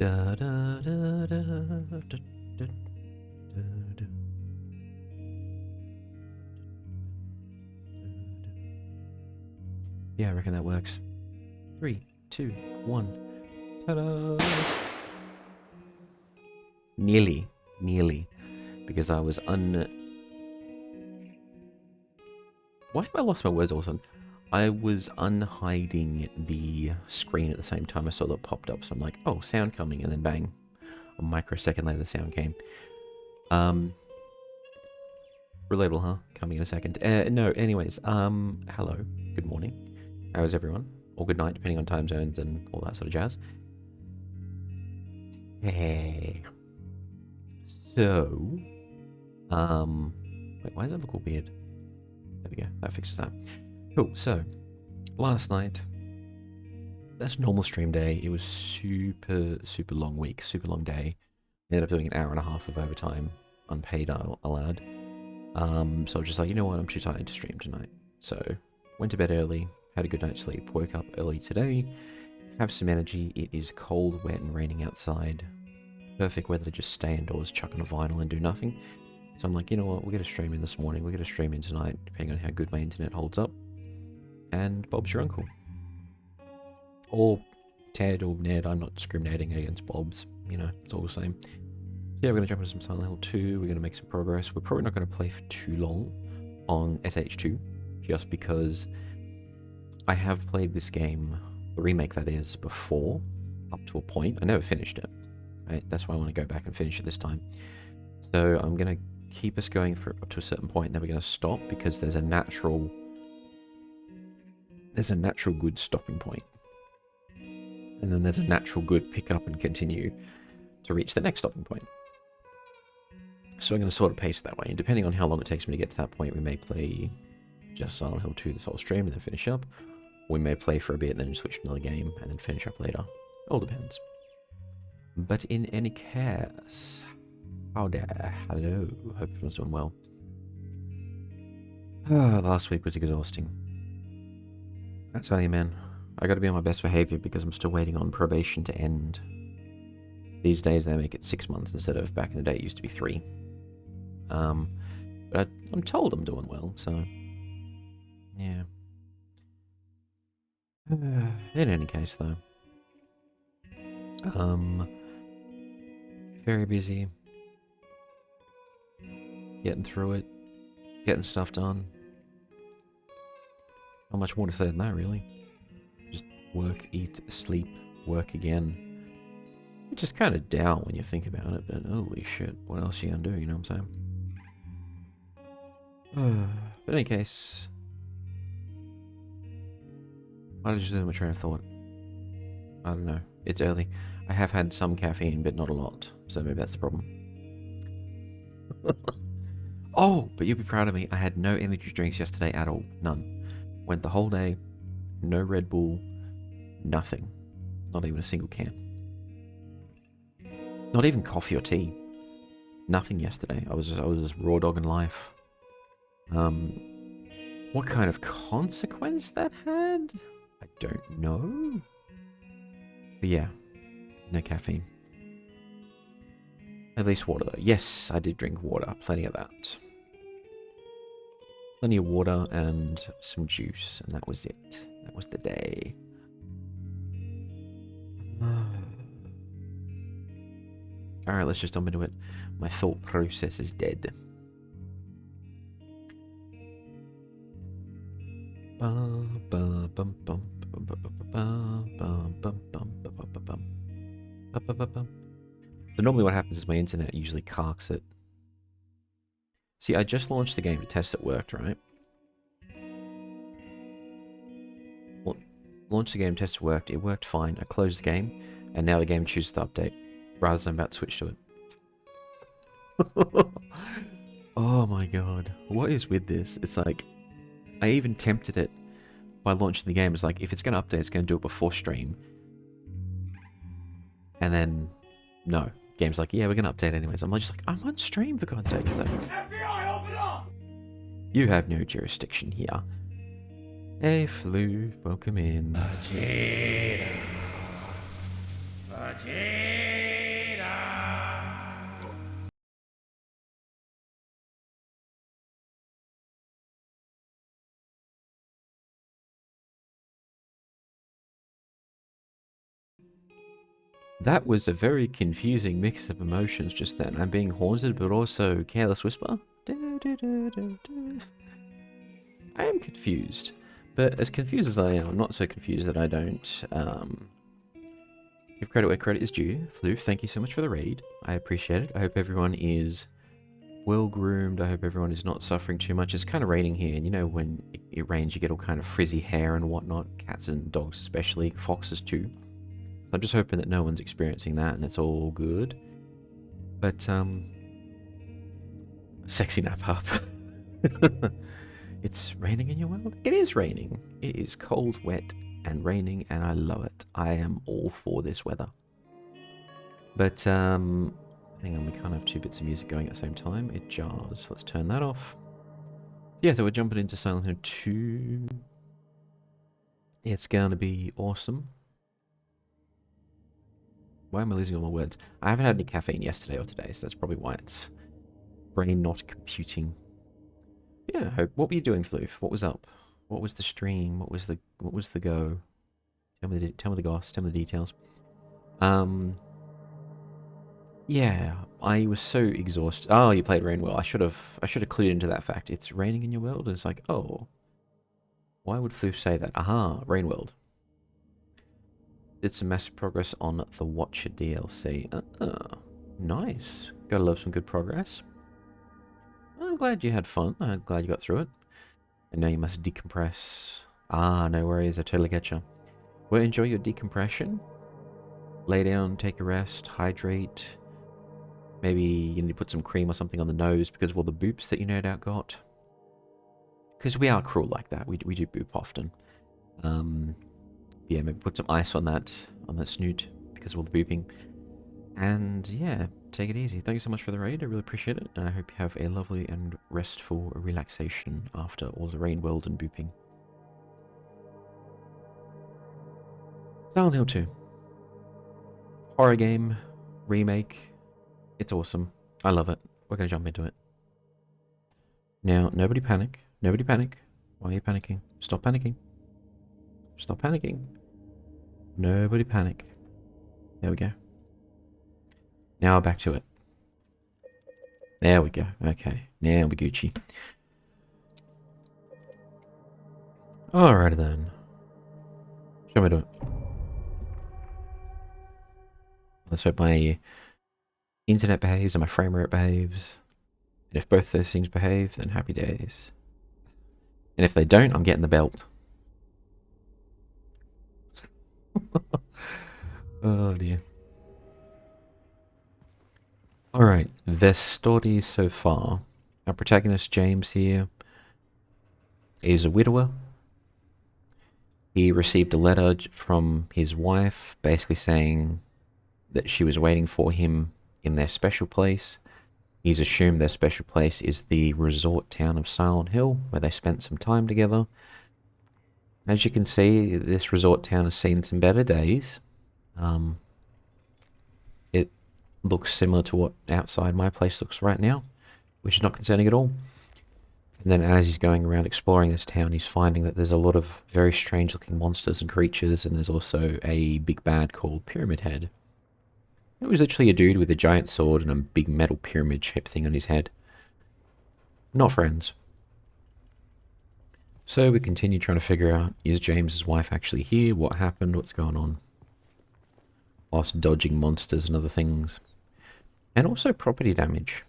Da, da, da, da, da, da, da, da. Yeah, I reckon that works. 3, 2, 1. Ta-da! Nearly. Because I was Why have I lost my words all of a sudden? I was unhiding the screen at the same time I saw that popped up, so I'm like, oh, sound coming, and then bang. A microsecond later, the sound came. Relatable, huh? Coming in a second. No, anyways, hello. Good morning. How is everyone? Or good night, depending on time zones and all that sort of jazz. Hey. So, wait, why does that look all weird? There we go, that fixes that. Cool, so, last night, that's normal stream day. It was super long week, super long day. Ended up doing an hour and a half of overtime, unpaid allowed. So I was just like, you know what, I'm too tired to stream tonight. So, went to bed early, had a good night's sleep, woke up early today, have some energy. It is cold, wet, and raining outside. Perfect weather to just stay indoors, chuck on a vinyl, and do nothing. So I'm like, you know what, we're going to stream in this morning, we're going to stream in tonight, depending on how good my internet holds up. And Bob's your uncle. Or Ted or Ned, I'm not discriminating against Bob's, you know, it's all the same. Yeah, we're going to jump into some Silent Hill 2, we're going to make some progress. We're probably not going to play for too long on SH2, just because I have played this game, the remake that is, before, up to a point. I never finished it, right? That's why I want to go back and finish it this time. So I'm going to keep us going for up to a certain point, and then we're going to stop, because there's a natural good stopping point. And then there's a natural good pick up and continue to reach the next stopping point. So I'm going to sort of pace that way, and depending on how long it takes me to get to that point, we may play just Silent Hill 2 this whole stream and then finish up. We may play for a bit and then switch to another game and then finish up later. All depends. But in any case, hello, hope everyone's doing well. Last week was exhausting. I tell you, man, I gotta be on my best behavior because I'm still waiting on probation to end. These days they make it 6 months instead of back in the day it used to be 3. But I'm told I'm doing well, so yeah. In any case, though, very busy, getting through it, getting stuff done. Not much more to say than that, really. Just work, eat, sleep, work again. Which is kind of down when you think about it, but holy shit, what else are you gonna do, you know what I'm saying? But in any case, why did I just lose my train of thought? I don't know. It's early. I have had some caffeine, but not a lot, so maybe that's the problem. Oh, but you'll be proud of me. I had no energy drinks yesterday at all. None. Went the whole day. No Red Bull. Nothing. Not even a single can. Not even coffee or tea. Nothing yesterday. I was just raw dogging life. What kind of consequence that had? I don't know. But yeah, no caffeine. At least water though. Yes, I did drink water. Plenty of that. Plenty of water and some juice, and that was it. That was the day. Alright, let's just jump into it. My thought process is dead. So normally what happens is my internet usually carks it. See, I just launched the game to test it worked, right? Well, launched the game, test it worked. It worked fine. I closed the game, and now the game chooses to update, rather than I'm about to switch to it. Oh my god. What is with this? It's like, I even tempted it by launching the game. It's like, if it's going to update, it's going to do it before stream. And then, no. Game's like, yeah, we're going to update anyways. I'm just like, I'm on stream, for God's sake. It's like, FBI, open up! You have no jurisdiction here. Hey, Flu, welcome in. Vegeta, That was a very confusing mix of emotions just then. I'm being haunted, but also Careless Whisper. I am confused. But as confused as I am, I'm not so confused that I don't give credit where credit is due. Floof, thank you so much for the raid. I appreciate it. I hope everyone is well groomed. I hope everyone is not suffering too much. It's kind of raining here, and you know when it rains you get all kind of frizzy hair and whatnot. Cats and dogs especially, foxes too. So I'm just hoping that no one's experiencing that and it's all good. But sexy nap up. It's raining in your world? It is raining. It is cold, wet, and raining, and I love it. I am all for this weather. But hang on, we can't have two bits of music going at the same time. It jars. Let's turn that off. Yeah, so we're jumping into Silent Hill 2. It's gonna be awesome. Why am I losing all my words? I haven't had any caffeine yesterday or today, so that's probably why it's brain not computing. Yeah, hope. What were you doing, Floof? What was up? What was the stream? What was the go? Tell me the goss. Tell me the details. Yeah, I was so exhausted. Oh, you played Rain World. I should have clued into that fact. It's raining in your world, and it's like, oh, why would Floof say that? Aha, Rain World. Did some massive progress on the Watcher DLC. Nice. Gotta love some good progress. I'm glad you had fun. I'm glad you got through it. And now you must decompress. Ah, no worries. I totally get you. Well, enjoy your decompression. Lay down, take a rest, hydrate. Maybe you need to put some cream or something on the nose because of all the boops that you no doubt got. Because we are cruel like that. We do boop often. Yeah, maybe put some ice on that snoot because of all the booping. And yeah, take it easy. Thank you so much for the raid. I really appreciate it. And I hope you have a lovely and restful relaxation after all the rain, world, and booping. Silent Hill 2. Horror game. Remake. It's awesome. I love it. We're going to jump into it. Now, nobody panic. Nobody panic. Why are you panicking? Stop panicking. Stop panicking. Nobody panic. There we go. Now back to it. There we go. Okay. Now we're Gucci. Alright then. Show me do it. Let's hope my internet behaves and my frame rate behaves. And if both those things behave, then happy days. And if they don't, I'm getting the belt. Oh dear. Alright, the story so far. Our protagonist, James, here, is a widower. He received a letter from his wife basically saying that she was waiting for him in their special place. He's assumed their special place is the resort town of Silent Hill, where they spent some time together. As you can see, this resort town has seen some better days. It looks similar to what outside my place looks right now, which is not concerning at all. And then as he's going around exploring this town, he's finding that there's a lot of very strange looking monsters and creatures, and there's also a big bad called Pyramid Head. It was literally a dude with a giant sword and a big metal pyramid shaped thing on his head. Not friends. So we continue trying to figure out, is James's wife actually here? What happened? What's going on? Whilst dodging monsters and other things. And also property damage.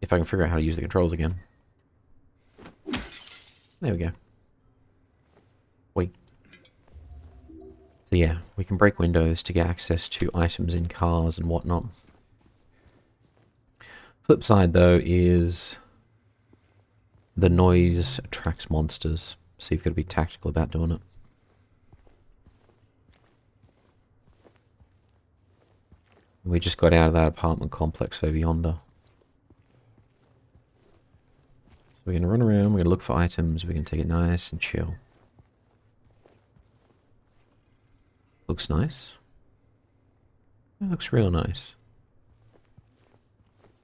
If I can figure out how to use the controls again. There we go. Wait. So yeah, we can break windows to get access to items in cars and whatnot. Flip side though is the noise attracts monsters, so you've got to be tactical about doing it. We just got out of that apartment complex over yonder. So we're going to run around, we're going to look for items, we're going to take it nice and chill. Looks nice. It looks real nice.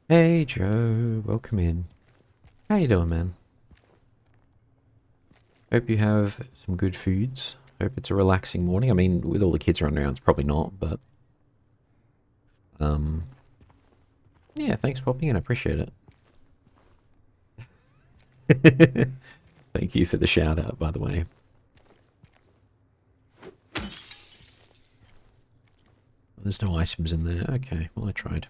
Hey Joe, welcome in. How you doing, man? Hope you have some good foods. Hope it's a relaxing morning. I mean, with all the kids running around, it's probably not, but yeah, thanks for popping in. I appreciate it. Thank you for the shout out, by the way. There's no items in there. Okay, well, I tried.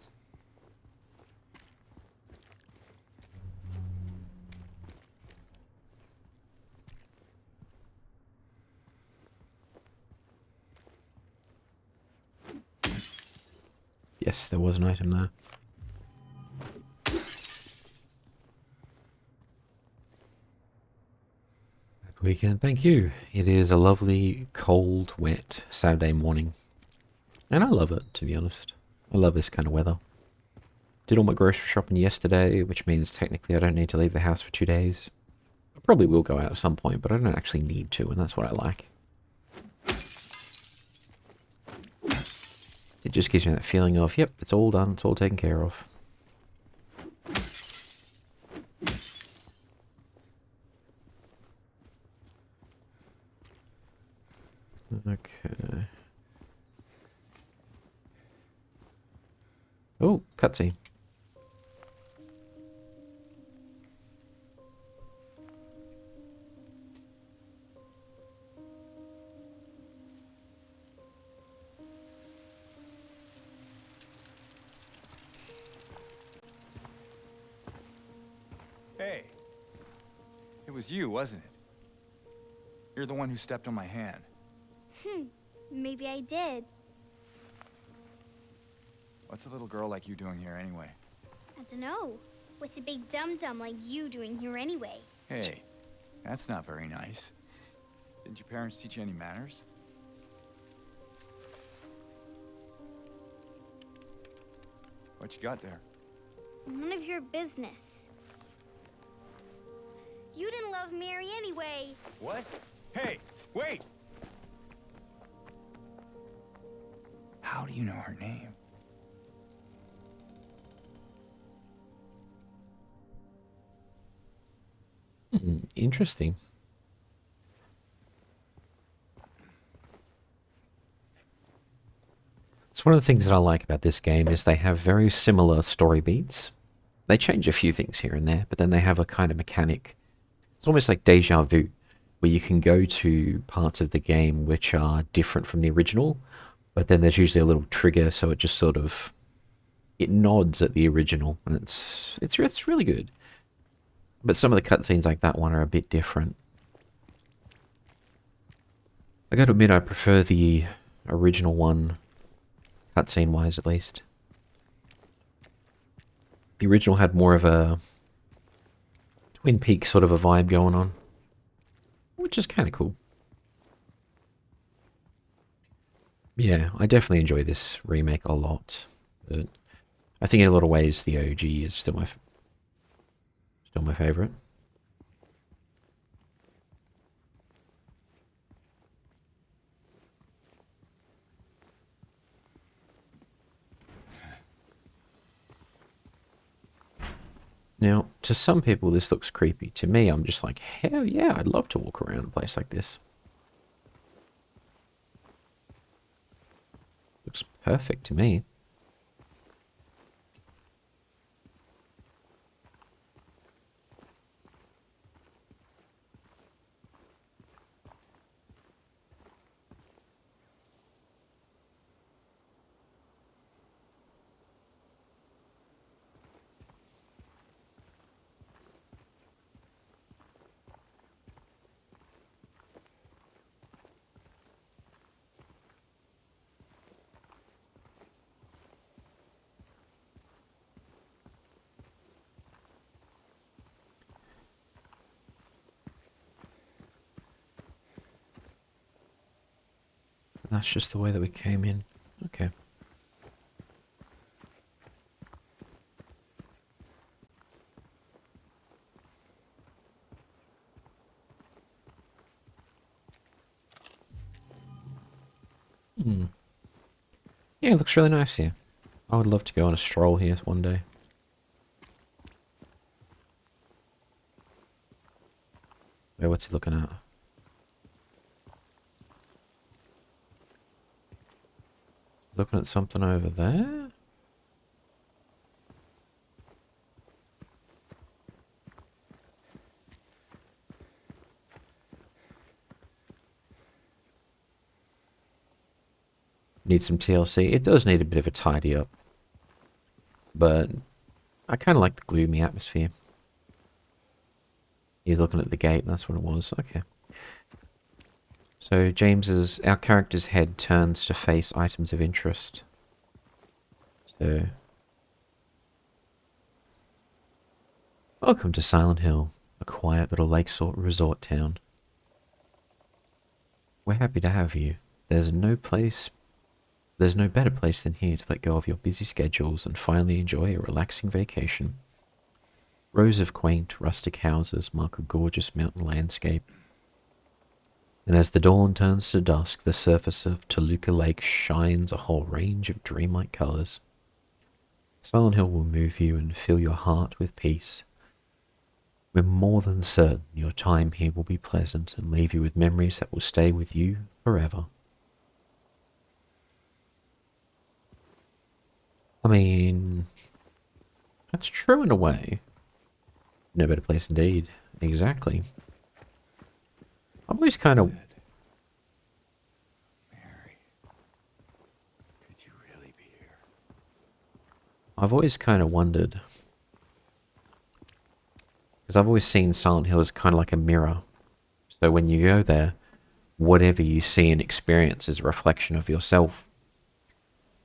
Yes, there was an item there. Happy weekend. Thank you. It is a lovely, cold, wet Saturday morning. And I love it, to be honest. I love this kind of weather. Did all my grocery shopping yesterday, which means technically I don't need to leave the house for 2 days. I probably will go out at some point, but I don't actually need to, and that's what I like. It just gives me that feeling of, yep, it's all done, it's all taken care of. Okay. Oh, cutscene. Hey, it was you, wasn't it? You're the one who stepped on my hand. Maybe I did. What's a little girl like you doing here anyway? I don't know. What's a big dum-dum like you doing here anyway? Hey, that's not very nice. Didn't your parents teach you any manners? What you got there? None of your business. You didn't love Mary anyway. What? Hey, wait! How do you know her name? Interesting. So one of the things that I like about this game is they have very similar story beats. They change a few things here and there, but then they have a kind of mechanic. It's almost like deja vu, where you can go to parts of the game which are different from the original, but then there's usually a little trigger, so it just sort of it nods at the original, and it's really good. But some of the cutscenes like that one are a bit different. I gotta admit, I prefer the original one, cutscene wise at least. The original had more of a Twin Peaks sort of a vibe going on, which is kind of cool. Yeah, I definitely enjoy this remake a lot, but I think in a lot of ways the OG is still my favorite. Now, to some people this looks creepy. To me, I'm just like, hell yeah, I'd love to walk around a place like this. Looks perfect to me. That's just the way that we came in. Okay. Hmm. Yeah, it looks really nice here. I would love to go on a stroll here one day. Wait, what's he looking at? Looking at something over there? Need some TLC. It does need a bit of a tidy up. But I kind of like the gloomy atmosphere. He's looking at the gate, that's what it was. Okay. So our character's head turns to face items of interest. So, welcome to Silent Hill, a quiet little lakeside resort town. We're happy to have you. There's no better place than here to let go of your busy schedules and finally enjoy a relaxing vacation. Rows of quaint, rustic houses mark a gorgeous mountain landscape. And as the dawn turns to dusk, the surface of Toluca Lake shines a whole range of dreamlike colors. Silent Hill will move you and fill your heart with peace. We're more than certain your time here will be pleasant and leave you with memories that will stay with you forever. I mean, that's true in a way. No better place indeed. Exactly. I've always kind of... Mary, could you really be here? I've always kind of wondered, because I've always seen Silent Hill as kind of like a mirror. So when you go there, whatever you see and experience is a reflection of yourself.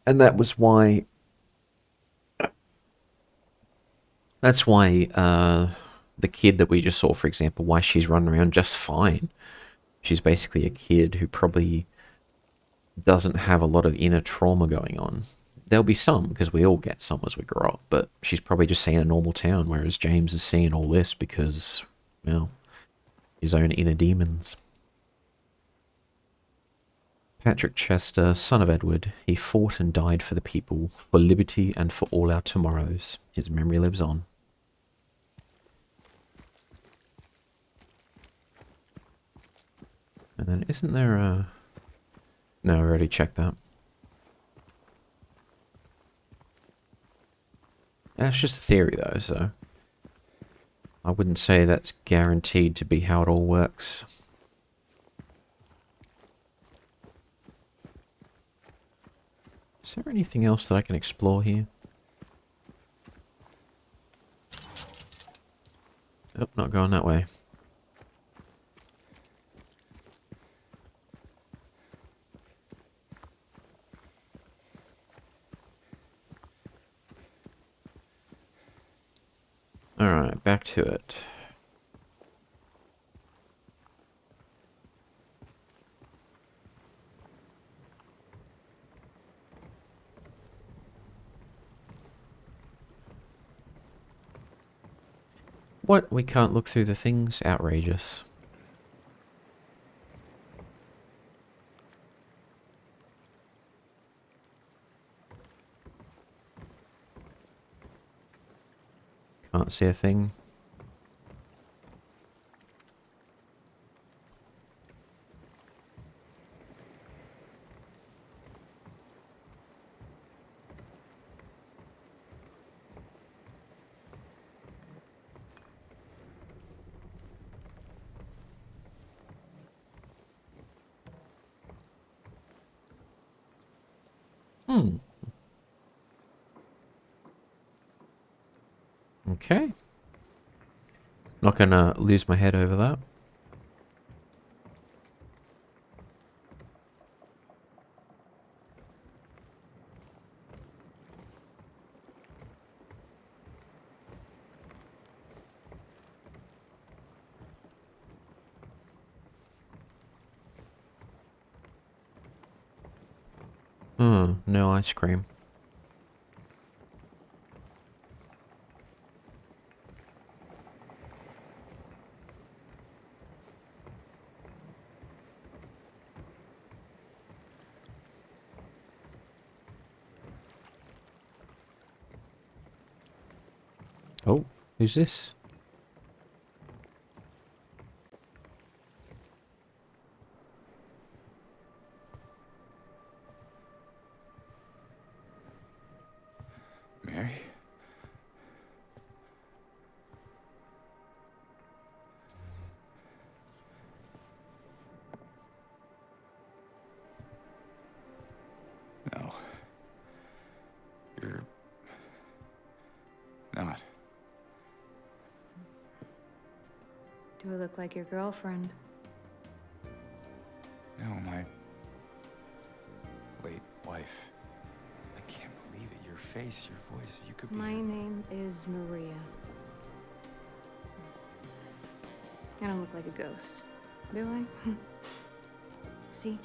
And that's why the kid that we just saw, for example, why she's running around just fine. She's basically a kid who probably doesn't have a lot of inner trauma going on. There'll be some, because we all get some as we grow up, but she's probably just seeing a normal town, whereas James is seeing all this because, well, his own inner demons. Patrick Chester, son of Edward, he fought and died for the people, for liberty and for all our tomorrows. His memory lives on. And then isn't there a... No, I already checked that. That's just a theory though, so... I wouldn't say that's guaranteed to be how it all works. Is there anything else that I can explore here? Oh, not going that way. Alright, back to it. What? We can't look through the things? Outrageous. Can't see a thing. Hmm. Okay. Not gonna lose my head over that. No ice cream. Oh, who's this? Mary? No. You're not. Do I look like your girlfriend? No, my late wife. I can't believe it. Your face, your voice. You could be. My name is Maria. I don't look like a ghost, do I? See?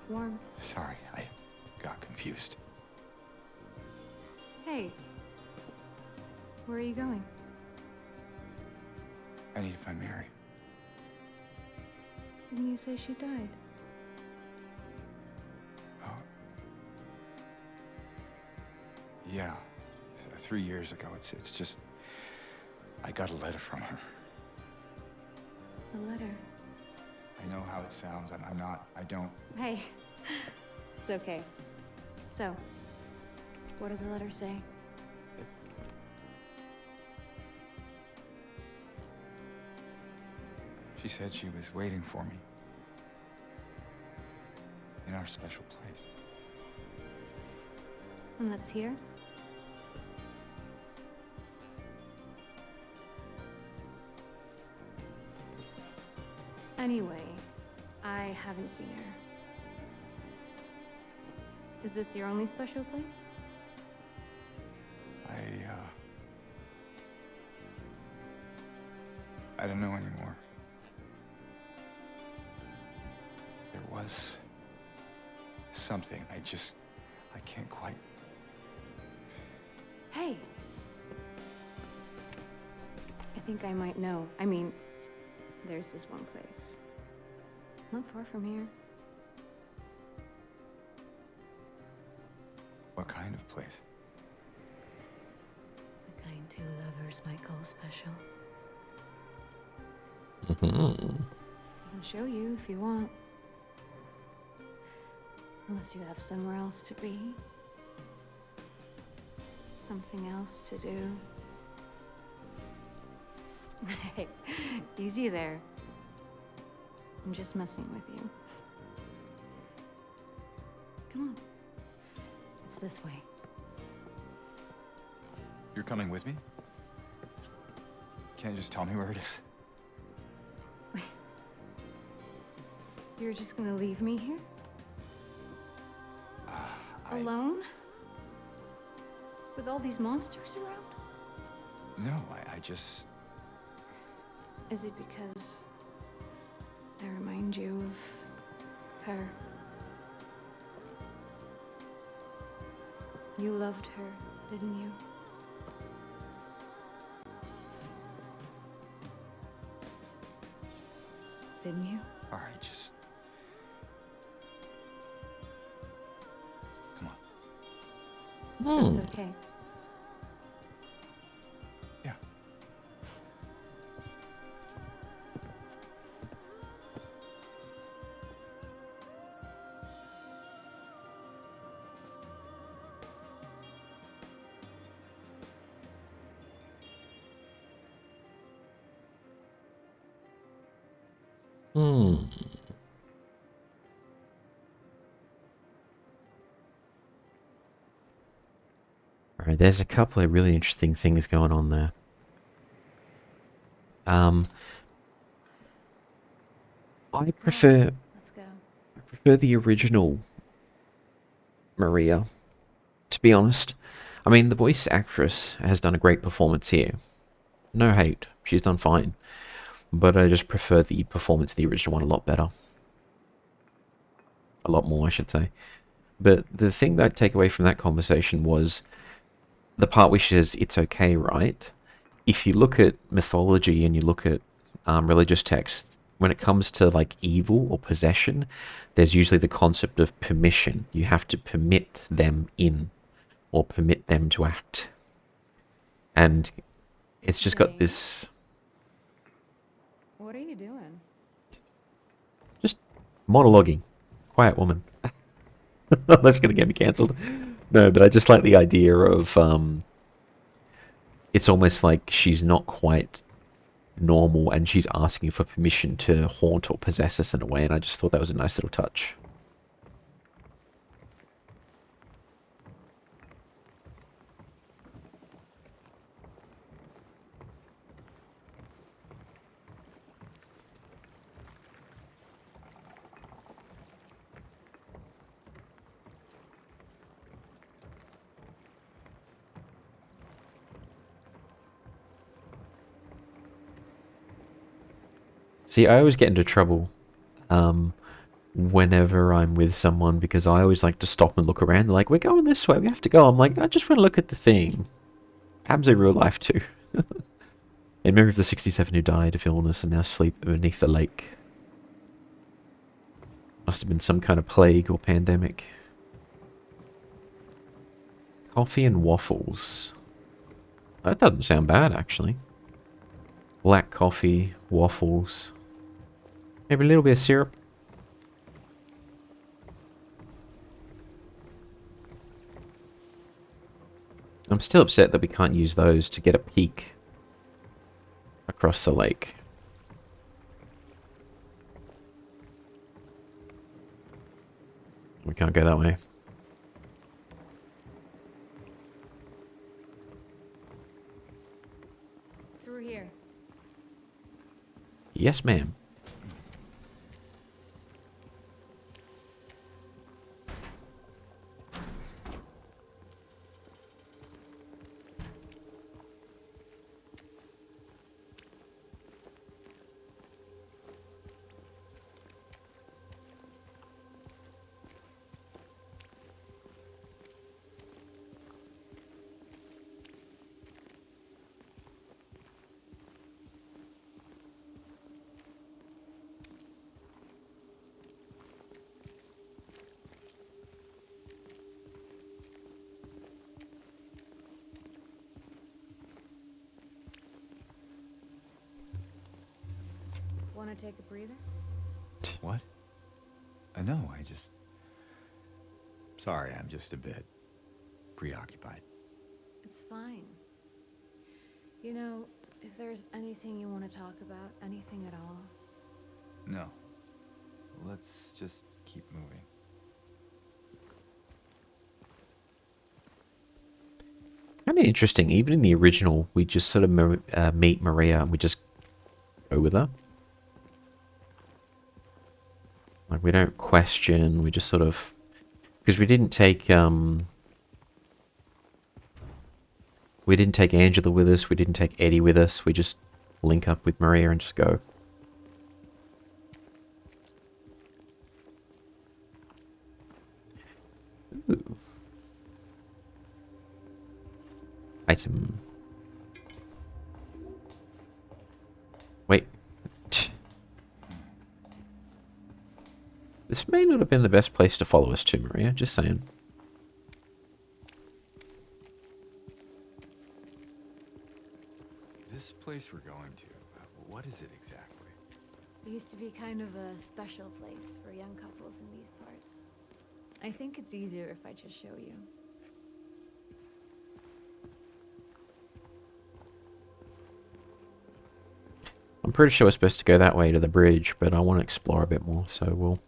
Warm. Sorry, I got confused. Hey. Where are you going? I need to find Mary. Didn't you say she died? Oh. Yeah. 3 years ago. It's just. I got a letter from her. A letter. I know how it sounds. I'm not. I don't. Hey. It's okay. So, what did the letter say? She said she was waiting for me. In our special place. And that's here? Anyway, I haven't seen her. Is this your only special place? I don't know anymore. There was something. I can't quite. Hey! I think I might know. I mean, there's this one place. Not far from here. What kind of place? The kind two lovers might call special. Mm-hmm. I can show you if you want. Unless you have somewhere else to be. Something else to do. Hey, easy there. I'm just messing with you. Come on. It's this way. You're coming with me? Can't you just tell me where it is? You're just gonna leave me here? Alone? Alone? With all these monsters around? No, I just. Is it because I remind you of her? You loved her, didn't you? Didn't you? All right, just. Come on. So it's okay. Yeah. Hmm. Alright, there's a couple of really interesting things going on there. I prefer Let's go. the original Maria, to be honest. I mean, the voice actress has done a great performance here. No hate, she's done fine. But I just prefer the performance of the original one a lot better. A lot more, I should say. But the thing that I take away from that conversation was the part where she says, it's okay, right? If you look at mythology and you look at religious texts, when it comes to like evil or possession, there's usually the concept of permission. You have to permit them in or permit them to act. And it's just got Hey. this What are you doing? just monologuing. Quiet woman. That's gonna get me cancelled. No, but I just like the idea of it's almost like she's not quite normal and she's asking for permission to haunt or possess us in a way, and I just thought that was a nice little touch. See, I always get into trouble whenever I'm with someone because I always like to stop and look around. They're like, we're going this way, we have to go. I'm like, I just want to look at the thing. Happens in real life too. In memory of the 67 who died of illness and now sleep beneath the lake. Must have been some kind of plague or pandemic. Coffee and waffles. That doesn't sound bad, actually. Black coffee, waffles. Maybe a little bit of syrup. I'm still upset that we can't use those to get a peek across the lake. We can't go that way. Through here. Yes, ma'am. Want to take a breather? What? No, I just... Sorry, I'm just a bit preoccupied. It's fine. You know, if there's anything you want to talk about, anything at all. No. Let's just keep moving. Kind of interesting. Even in the original, we just sort of meet Maria and we just go with her. Like, we don't question, we just sort of... Because we didn't take Angela with us, we didn't take Eddie with us, we just link up with Maria and just go. Ooh. Item. Wait. This may not have been the best place to follow us to, Maria, just saying. This place we're going to, what is it exactly? It used to be kind of a special place for young couples in these parts. I think it's easier if I just show you. I'm pretty sure we're supposed to go that way to the bridge, but I want to explore a bit more, so we'll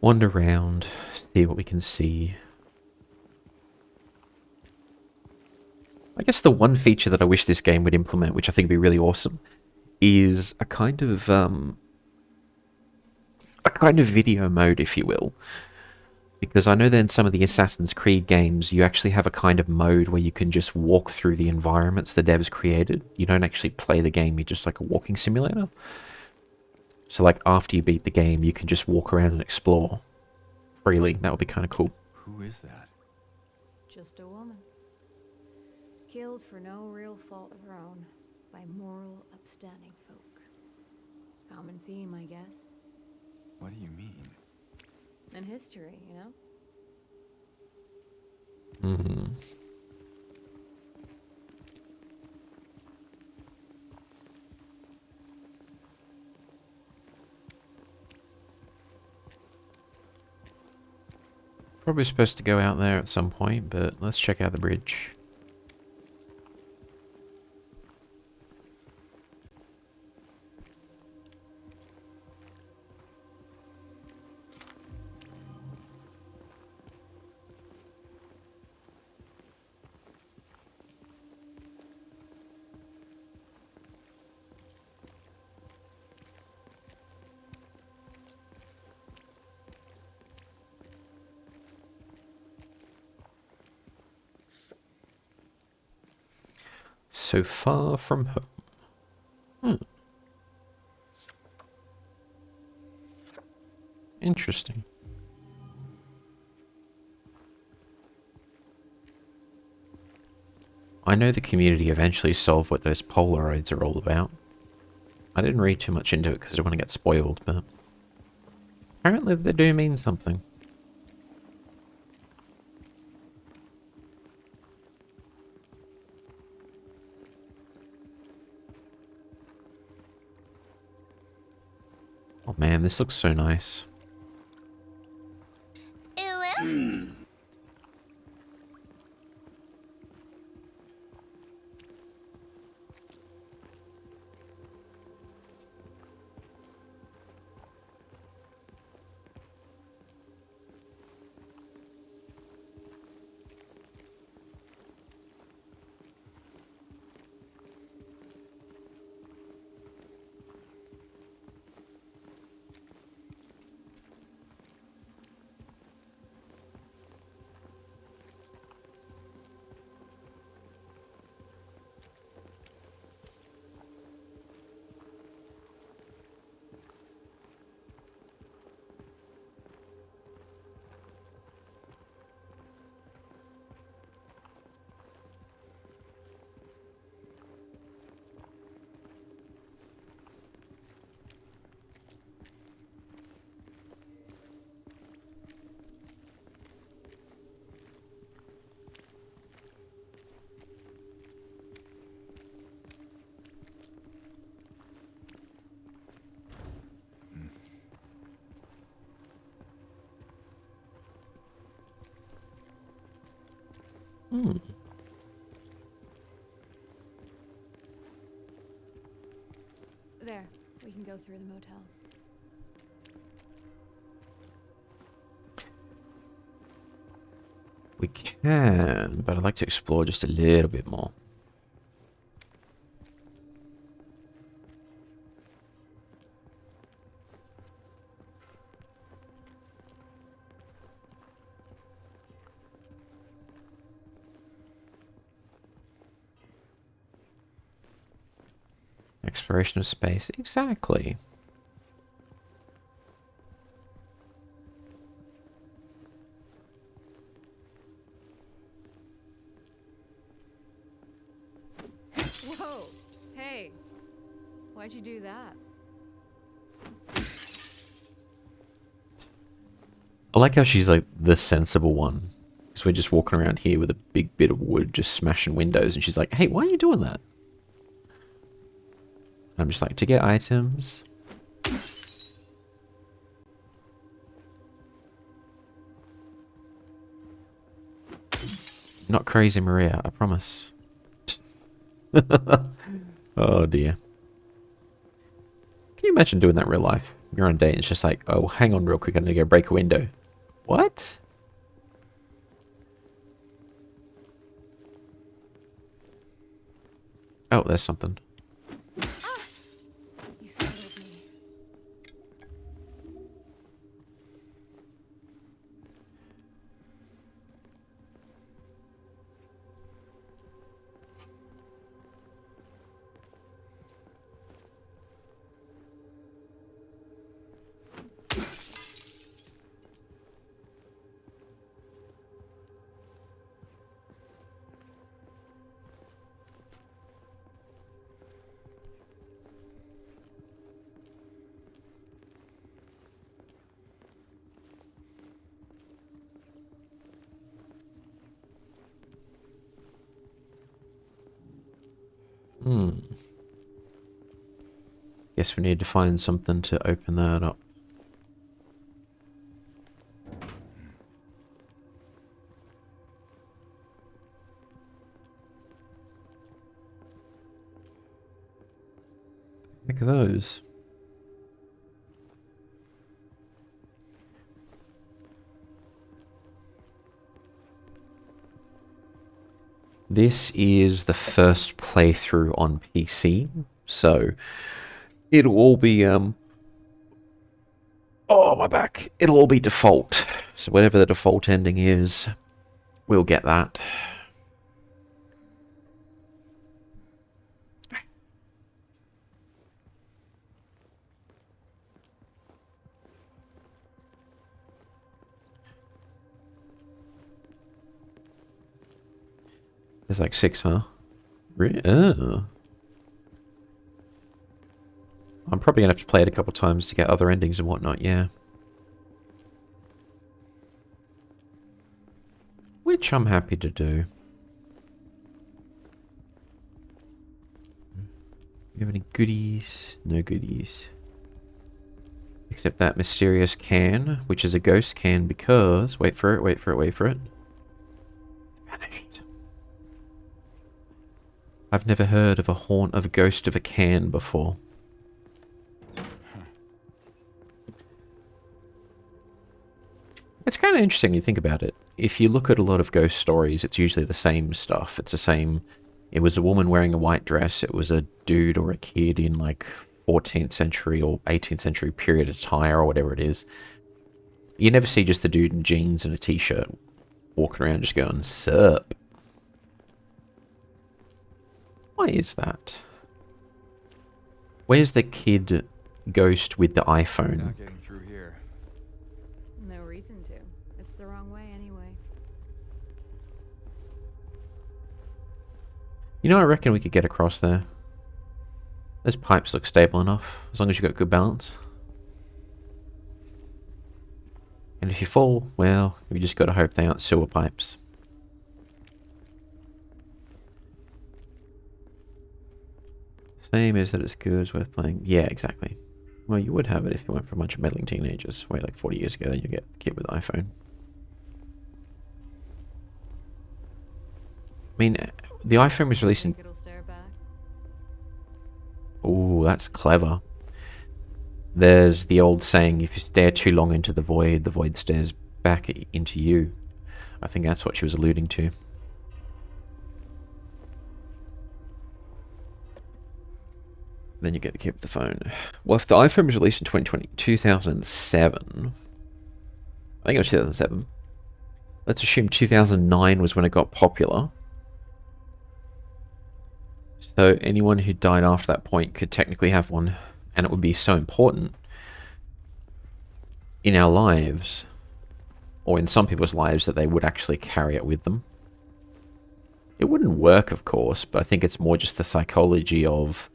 wander around, see what we can see. I guess the one feature that I wish this game would implement, which I think would be really awesome, is a kind of video mode, if you will. Because I know that in some of the Assassin's Creed games, you actually have a kind of mode where you can just walk through the environments the devs created. You don't actually play the game, you're just like a walking simulator. So like after you beat the game, you can just walk around and explore freely. That would be kind of cool. Who is that? Just a woman. Killed for no real fault of her own by moral, upstanding folk. Common theme, I guess. What do you mean? And history, you know? Probably supposed to go out there at some point, but let's check out the bridge. So far from home. Hmm. Interesting. I know the community eventually solved what those Polaroids are all about. I didn't read too much into it because I don't want to get spoiled, but apparently they do mean something. Oh man, this looks so nice. Ew. Hmm. There, we can go through the motel. We can, but I'd like to explore just a little bit more. Exploration of space. Exactly. Whoa! Hey! Why'd you do that? I like how she's like the sensible one. Because we're just walking around here with a big bit of wood just smashing windows and she's like, hey, why are you doing that? I'm just like, to get items. Not crazy, Maria, I promise. Oh dear. Can you imagine doing that in real life? You're on a date and it's just like, oh, hang on real quick, I'm gonna go break a window. What? Oh, there's something. You startled me. Hmm. Guess we need to find something to open that up. of those? This is the first playthrough on PC, so it'll all be oh, my back. It'll all be default. So whatever the default ending is, we'll get that. There's like 6, huh? Oh. I'm probably gonna have to play it a couple times to get other endings and whatnot, yeah. Which I'm happy to do. You have any goodies? No goodies. Except that mysterious can, which is a ghost can because... Wait for it, wait for it, wait for it. Vanished. I've never heard of a ghost of a can before. It's kind of interesting when you think about it. If you look at a lot of ghost stories, it's usually the same stuff. It's the same... It was a woman wearing a white dress. It was a dude or a kid in like 14th century or 18th century period attire or whatever it is. You never see just a dude in jeans and a t-shirt walking around just going, "Sup?" Why is that? Where's the kid ghost with the iPhone? Not getting through here. No reason to. It's the wrong way anyway. You know, I reckon we could get across there. Those pipes look stable enough, as long as you've got good balance. And if you fall, well, we just got to hope they aren't sewer pipes. Same is that it's good, it's worth playing. Yeah, exactly. Well, you would have it if you went for a bunch of meddling teenagers. Wait, like 40 years ago, then you get a kid with an iPhone. I mean, the iPhone was released in... It'll stare back. Ooh, that's clever. There's the old saying, if you stare too long into the void stares back into you. I think that's what she was alluding to. Then you get the kid with the phone. Well, if the iPhone was released in 2007... I think it was 2007. Let's assume 2009 was when it got popular. So anyone who died after that point could technically have one, and it would be so important in our lives, or in some people's lives, that they would actually carry it with them. It wouldn't work, of course, but I think it's more just the psychology of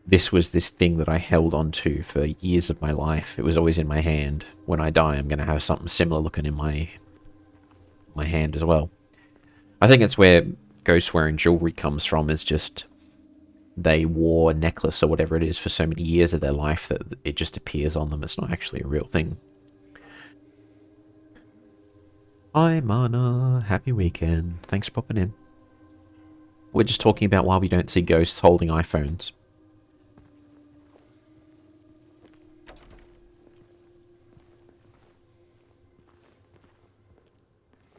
this was this thing that I held on to for years of my life. It was always in my hand. When I die, I'm going to have something similar looking in my hand as well. I think it's where ghosts wearing jewelry comes from, is just they wore a necklace or whatever it is for so many years of their life that it just appears on them. It's not actually a real thing. Hi, Mana. Happy weekend. Thanks for popping in. We're just talking about why we don't see ghosts holding iPhones.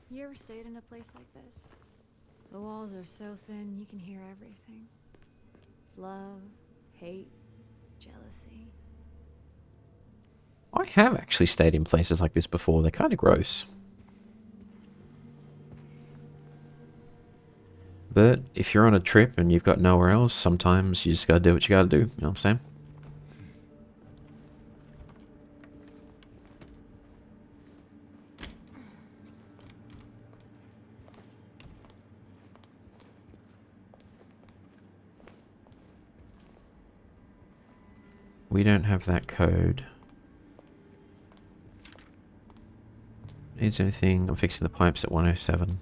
You ever stayed in a place like this? The walls are so thin you can hear everything. Love, hate, jealousy. I have actually stayed in places like this before. They're kind of gross. But if you're on a trip and you've got nowhere else, sometimes you just gotta do what you gotta do. You know what I'm saying? We don't have that code. Needs anything? I'm fixing the pipes at 107.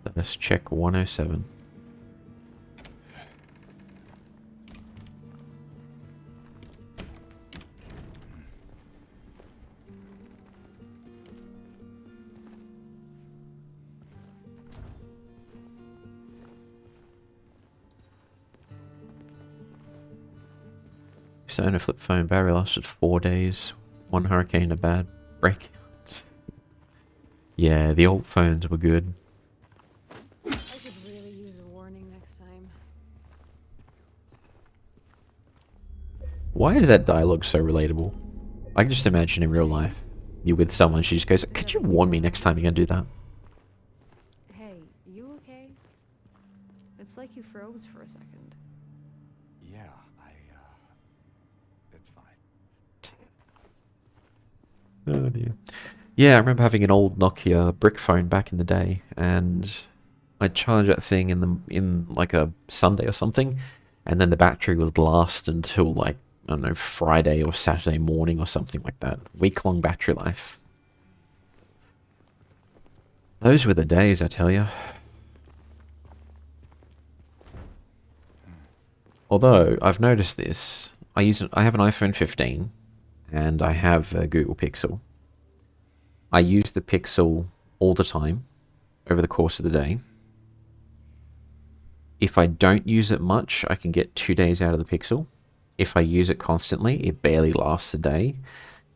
Let us check 107. External flip phone battery lasted 4 days. One hurricane, a bad break. Yeah, the old phones were good. I could really use a warning next time. Why is that dialogue so relatable? I can just imagine in real life, you're with someone, she just goes, "Could you warn me next time you're gonna do that?" Hey, you okay? It's like you froze for a second. Yeah, it's fine. Oh dear. Yeah, I remember having an old Nokia brick phone back in the day, and I'd charge that thing in like a Sunday or something, and then the battery would last until like, I don't know, Friday or Saturday morning or something like that. Week-long battery life. Those were the days, I tell you. Although I've noticed this, I have an iPhone 15, and I have a Google Pixel. I use the Pixel all the time over the course of the day. If I don't use it much, I can get 2 days out of the Pixel. If I use it constantly, it barely lasts a day.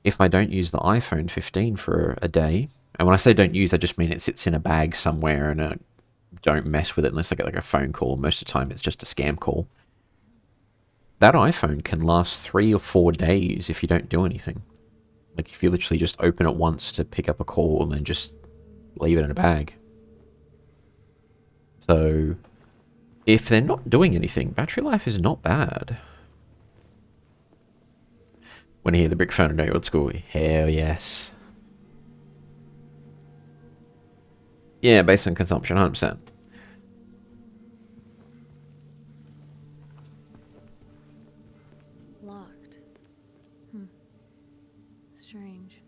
If I don't use the iPhone 15 for a day, and when I say don't use, I just mean it sits in a bag somewhere and I don't mess with it unless I get like a phone call. Most of the time, it's just a scam call. That iPhone can last 3 or 4 days if you don't do anything. Like if you literally just open it once to pick up a call and then just leave it in a bag. So if they're not doing anything, battery life is not bad. When you hear the brick phone and know you're old school, hell yes. Yeah, based on consumption, 100%. Locked. Strange.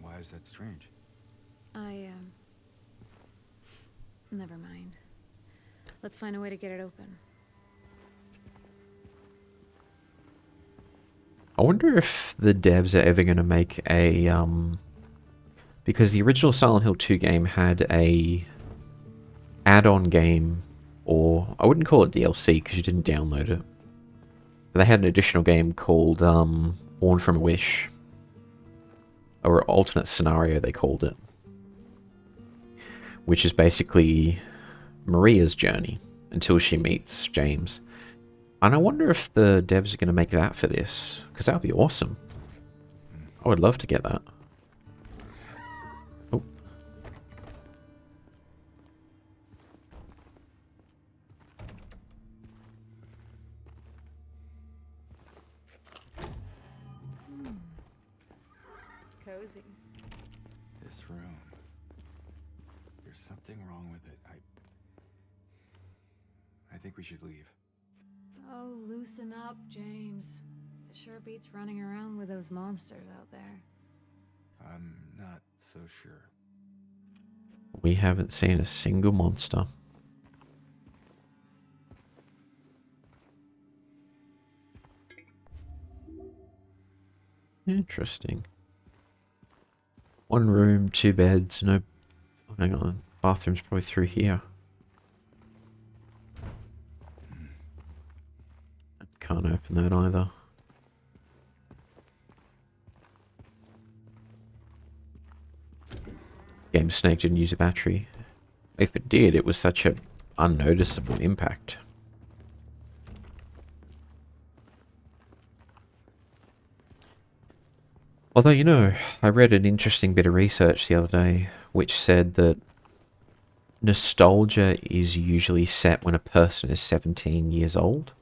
Why is that strange? Never mind. Let's find a way to get it open. I wonder if the devs are ever going to make a, because the original Silent Hill 2 game had a add-on game, or I wouldn't call it DLC because you didn't download it. But they had an additional game called Born from a Wish, or alternate scenario they called it, which is basically Maria's journey until she meets James. And I wonder if the devs are going to make that for this, because that would be awesome. I would love to get that. Oh. Cozy. This room. There's something wrong with it. I think we should leave. Oh, loosen up, James. It sure beats running around with those monsters out there. I'm not so sure. We haven't seen a single monster. Interesting. One room, 2 beds, no... Hang on, bathroom's probably through here. Can't open that either. Game Snake didn't use a battery. If it did, it was such a unnoticeable impact. Although, you know, I read an interesting bit of research the other day which said that nostalgia is usually set when a person is 17 years old.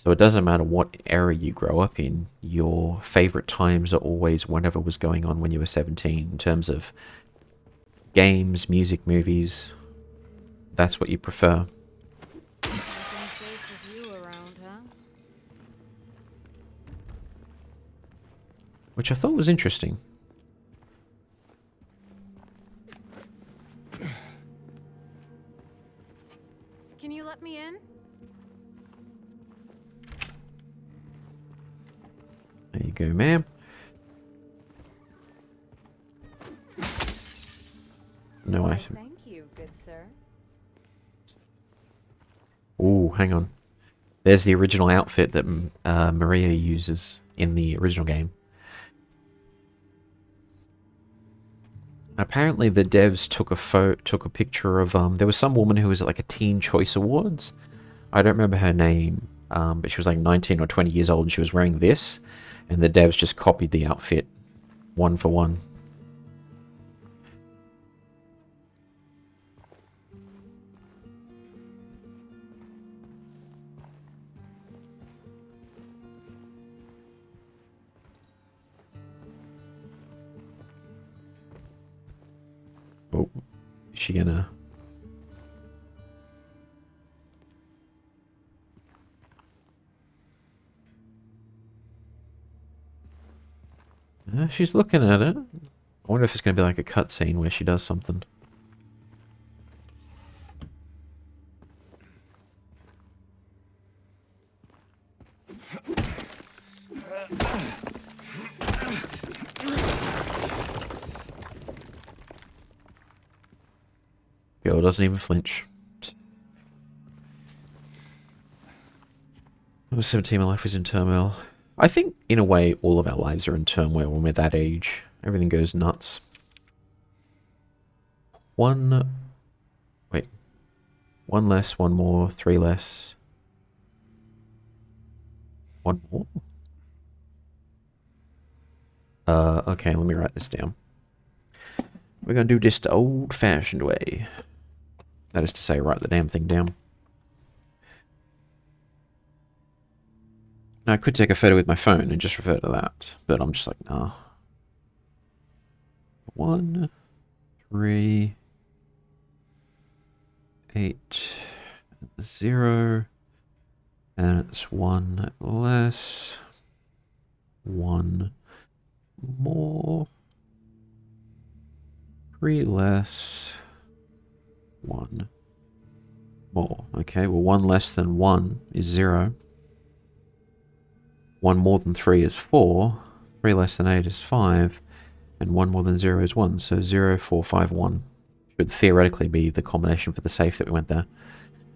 So it doesn't matter what era you grow up in, your favorite times are always whatever was going on when you were 17 in terms of games, music, movies. That's what you prefer. Nothing safe with you around, huh? Which I thought was interesting. Can you let me in? There you go, ma'am. No Why, item. thank you, good sir. Ooh, hang on. There's the original outfit that Maria uses in the original game. Apparently, the devs took a picture of there was some woman who was at like a Teen Choice Awards. I don't remember her name, but she was like 19 or 20 years old, and she was wearing this, and the devs just copied the outfit, one for one. Oh, is she gonna... she's looking at it. I wonder if it's going to be like a cutscene where she does something. Girl doesn't even flinch. I was 17, my life was in turmoil. I think, in a way, all of our lives are in turmoil when we're that age. Everything goes nuts. Wait. One less, one more, three less. One more? Okay, let me write this down. We're gonna do this the old-fashioned way. That is to say, write the damn thing down. Now, I could take a photo with my phone and just refer to that, but I'm just like, nah. 1, 3, 8, 0, and it's one less, one more, 3 less, 1 more. Okay, well, 1 less than 1 is 0. 1 more than 3 is 4. 3 less than 8 is 5. And 1 more than 0 is 1. So 0, 4, 5, 1 should theoretically be the combination for the safe that we went there.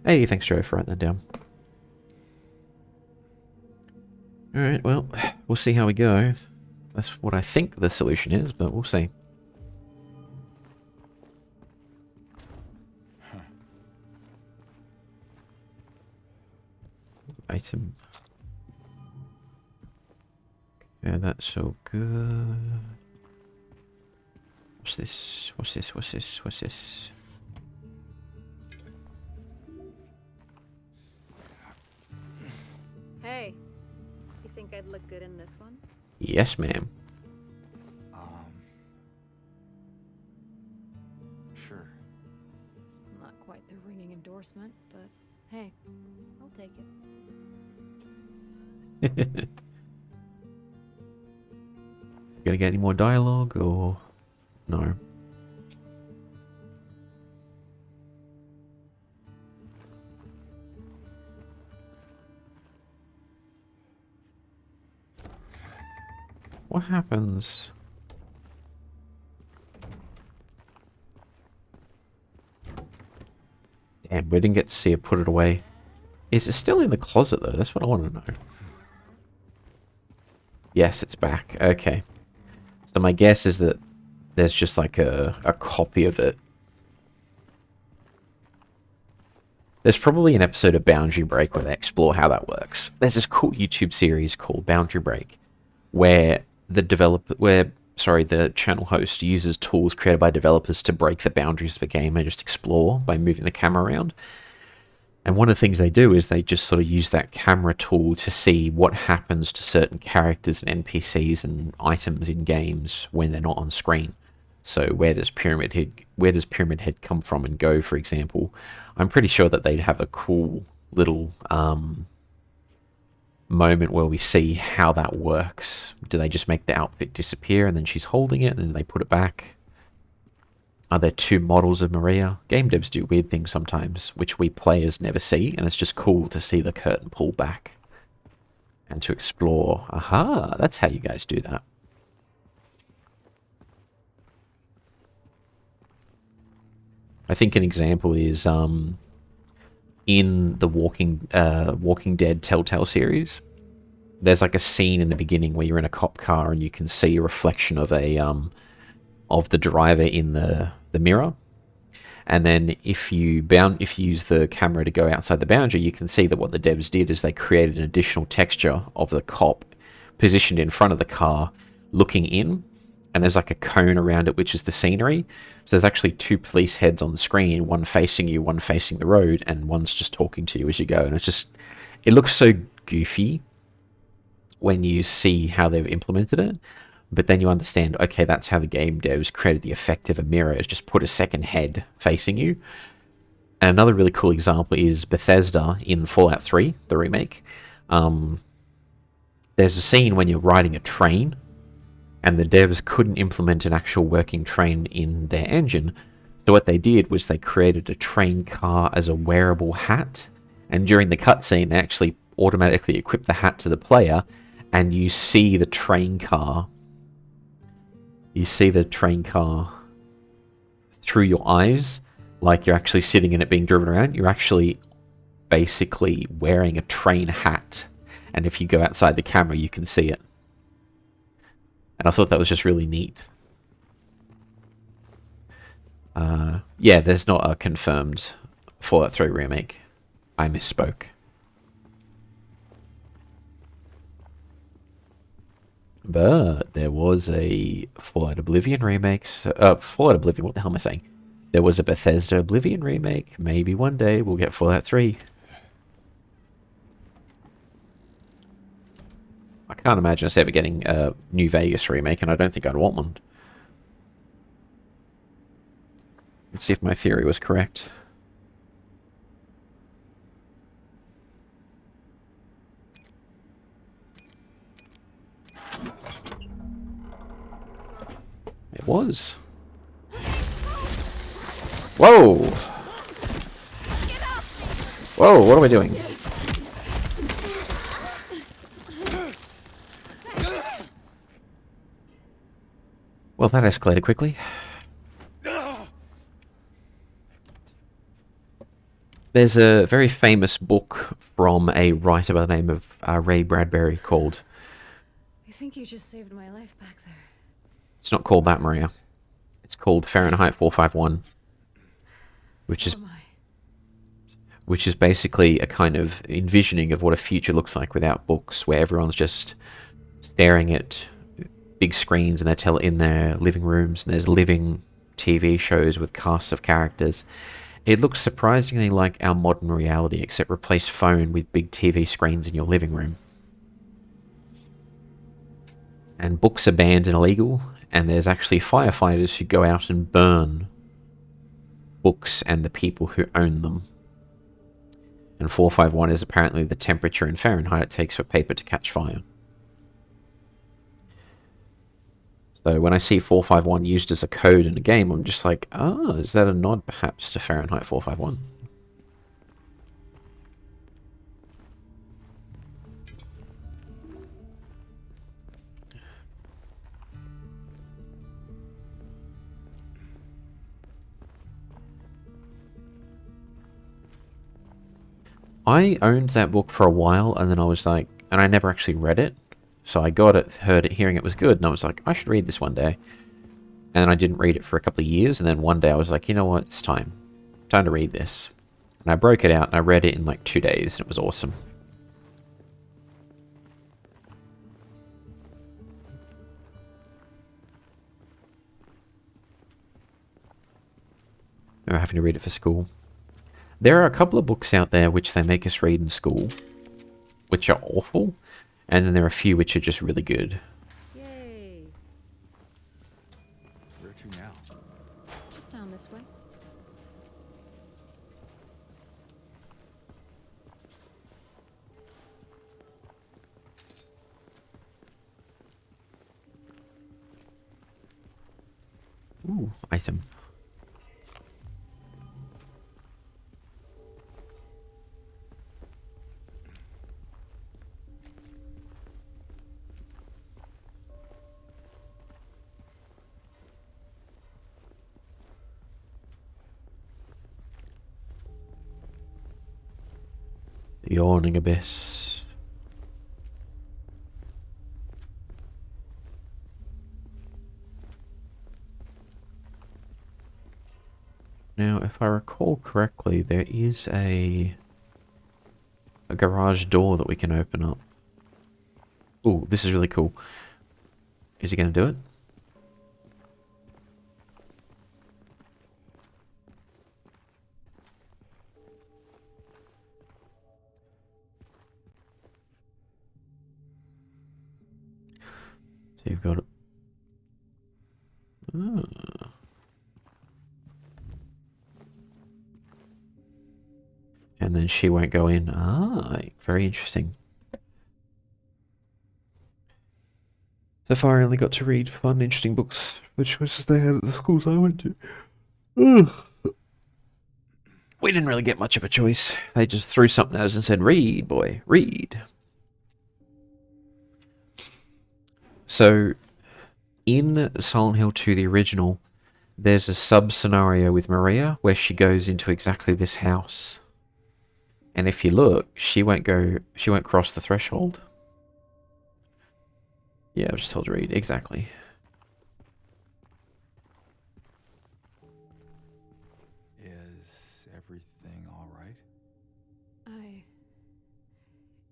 Hey, thanks, Joe, for writing that down. Alright, well, we'll see how we go. That's what I think the solution is, but we'll see. Item. Yeah, that's so good. What's this? What's this? What's this? What's this? Hey, you think I'd look good in this one? Yes, ma'am. Sure. Not quite the ringing endorsement, but hey, I'll take it. Gonna get any more dialogue or no? What happens? Damn, we didn't get to see her put it away. Is it still in the closet though? That's what I want to know. Yes, it's back. Okay. So my guess is that there's just like a copy of it. There's probably an episode of Boundary Break where they explore how that works. There's this cool YouTube series called Boundary Break where the channel host uses tools created by developers to break the boundaries of a game and just explore by moving the camera around. And one of the things they do is they just sort of use that camera tool to see what happens to certain characters and NPCs and items in games when they're not on screen. So where does Pyramid Head come from and go, for example? I'm pretty sure that they'd have a cool little moment where we see how that works. Do they just make the outfit disappear and then she's holding it and then they put it back? Are there two models of Maria? Game devs do weird things sometimes, which we players never see, and it's just cool to see the curtain pull back and to explore. Aha, that's how you guys do that. I think an example is in the Walking Dead Telltale series. There's like a scene in the beginning where you're in a cop car and you can see a reflection of of the driver in the mirror. And then if you use the camera to go outside the boundary, you can see that what the devs did is they created an additional texture of the cop positioned in front of the car, looking in, and there's like a cone around it, which is the scenery. So there's actually two police heads on the screen, one facing you, one facing the road, and one's just talking to you as you go. And it looks so goofy when you see how they've implemented it. But then you understand, okay, that's how the game devs created the effect of a mirror, is just put a second head facing you. And another really cool example is Bethesda in Fallout 3, the remake. There's a scene when you're riding a train, and the devs couldn't implement an actual working train in their engine. So what they did was they created a train car as a wearable hat, and during the cutscene, they actually automatically equip the hat to the player, and you see the train car. You see the train car through your eyes, like you're actually sitting in it being driven around. You're actually basically wearing a train hat, and if you go outside the camera, you can see it. And I thought that was just really neat. Yeah, there's not a confirmed Fallout 3 remake. I misspoke. But there was a Fallout Oblivion remake. Fallout Oblivion, what the hell am I saying? There was a Bethesda Oblivion remake. Maybe one day we'll get Fallout 3. I can't imagine us ever getting a New Vegas remake, and I don't think I'd want one. Let's see if my theory was correct. It was. Whoa! Whoa, what am I doing? Well, that escalated quickly. There's a very famous book from a writer by the name of Ray Bradbury called... I think you just saved my life back there. It's not called that, Maria. It's called Fahrenheit 451, which is basically a kind of envisioning of what a future looks like without books, where everyone's just staring at big screens in their living rooms, and there's living TV shows with casts of characters. It looks surprisingly like our modern reality, except replace phone with big TV screens in your living room. And books are banned and illegal, and there's actually firefighters who go out and burn books and the people who own them. And 451 is apparently the temperature in Fahrenheit it takes for paper to catch fire. So when I see 451 used as a code in a game, I'm just like, is that a nod perhaps to Fahrenheit 451? I owned that book for a while, and then I was like, and I never actually read it. So I got it, heard it, hearing it was good, and I was like, I should read this one day. And then I didn't read it for a couple of years, and then one day I was like, you know what, it's time. Time to read this. And I broke it out, and I read it in like 2 days, and it was awesome. I remember having to read it for school. There are a couple of books out there which they make us read in school, which are awful, and then there are a few which are just really good. Yay. Where to now? Just down this way. Ooh, item. The yawning abyss. Now, if I recall correctly, there is a garage door that we can open up. Ooh, this is really cool. Is he going to do it? So you've got it. Ah. And then she won't go in. Ah, very interesting. So far, I only got to read fun, interesting books, the choices they had at the schools I went to. Ugh. We didn't really get much of a choice. They just threw something at us and said, read, boy, read. So, in Silent Hill 2, the original, there's a sub-scenario with Maria where she goes into exactly this house. And if you look, she won't cross the threshold. Yeah, I was just told to read. Exactly. Is everything all right?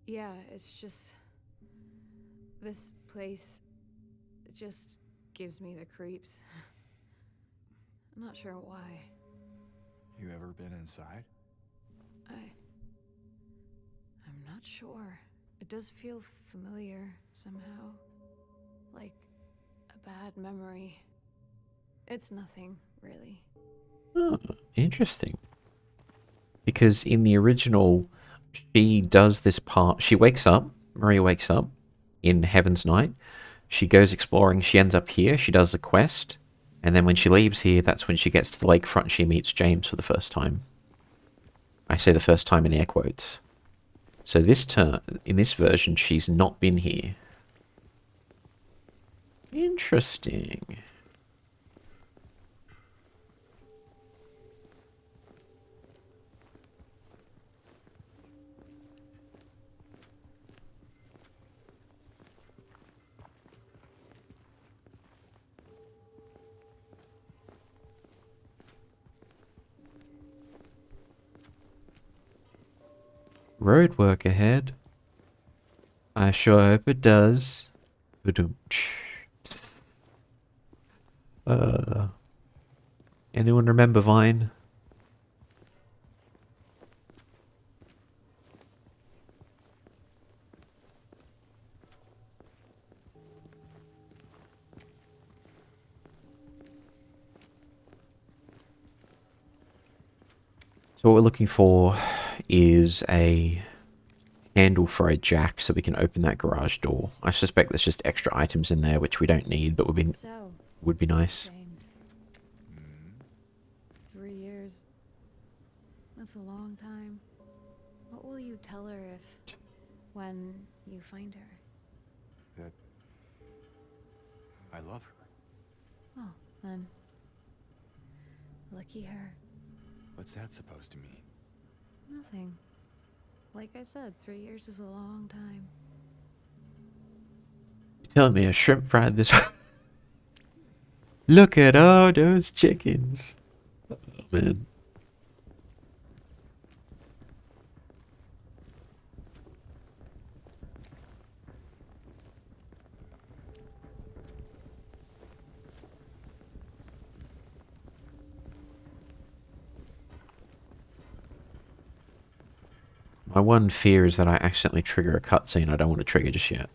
Yeah, it's just... This place just gives me the creeps. I'm not sure why. You ever been inside? I'm not sure. It does feel familiar somehow. Like a bad memory. It's nothing, really. Oh, interesting. Because in the original, she does this part. She wakes up. Maria wakes up in Heaven's Night. She goes exploring. She ends up here. She does a quest. And then when she leaves here, that's when she gets to the lakefront. She meets James for the first time. I say the first time in air quotes. So in this version, she's not been here. Interesting. Road work ahead. I sure hope it does. Uh, anyone remember Vine? So what we're looking for is a handle for a jack so we can open that garage door. I suspect there's just extra items in there which we don't need, but would be nice. James. 3 years. That's a long time. What will you tell her when you find her? That I love her. Oh, then. Lucky her. What's that supposed to mean? Nothing. Like I said, 3 years is a long time. You're telling me a shrimp fried this? Look at all those chickens. Oh, man. My one fear is that I accidentally trigger a cutscene I don't want to trigger just yet.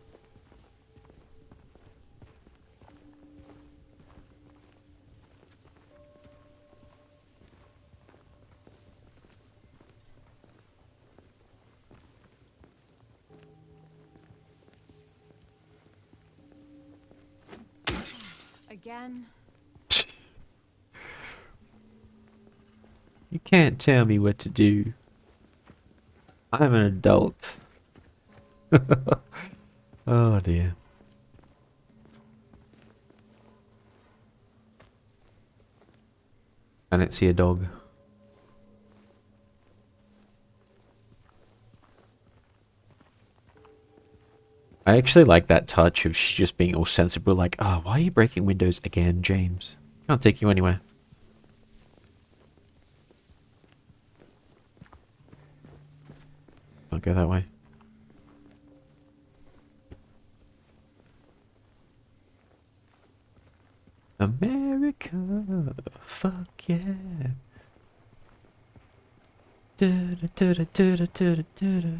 Again? You can't tell me what to do. I'm an adult. Oh dear. I don't see a dog. I actually like that touch of she just being all sensible, like, oh, why are you breaking windows again, James? Can't take you anywhere. I'll go that way. America, fuck yeah. Da da da da da da da da da.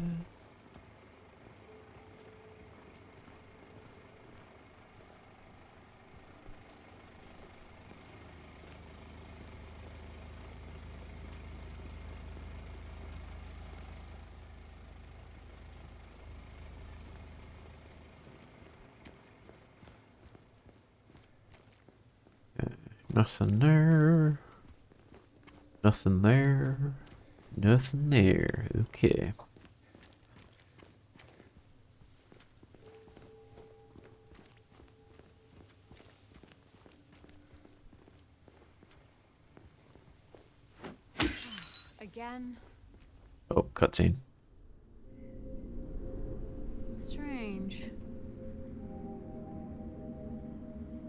Nothing there. Nothing there. Nothing there. Okay. Again? Oh, cutscene. Strange.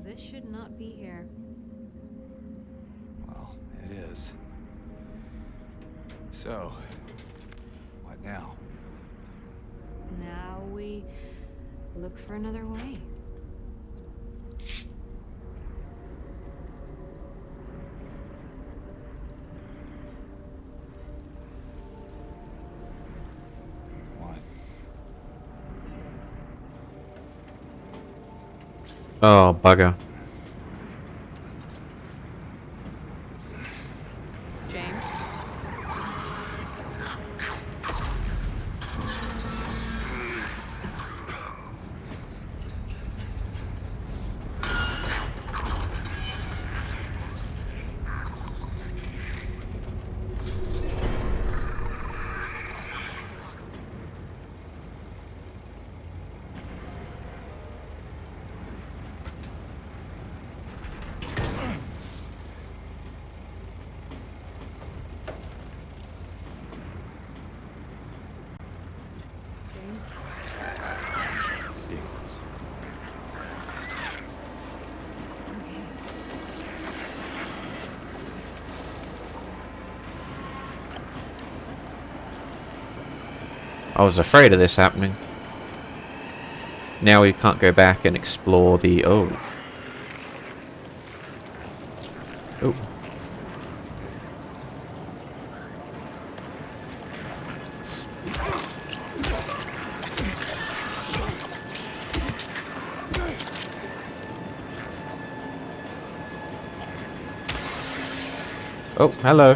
This should not be here. Well, it is. So, what now? Now we look for another way. What? Oh, bugger. James? James? Steve. Okay. I was afraid of this happening. Now we can't go back and explore the... Oh. Oh. Oh, hello.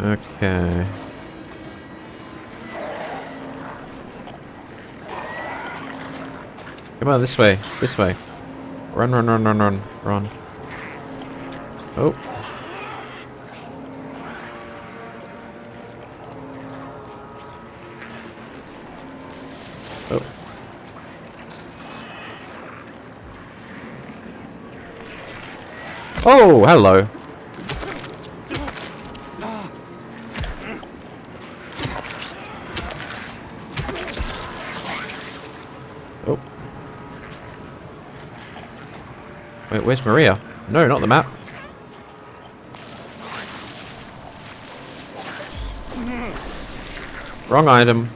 Okay. Come on, this way. This way. Run, run, run, run, run, run. Oh. Oh. Oh, hello. Oh. Wait, where's Maria? No, not the map. Wrong item.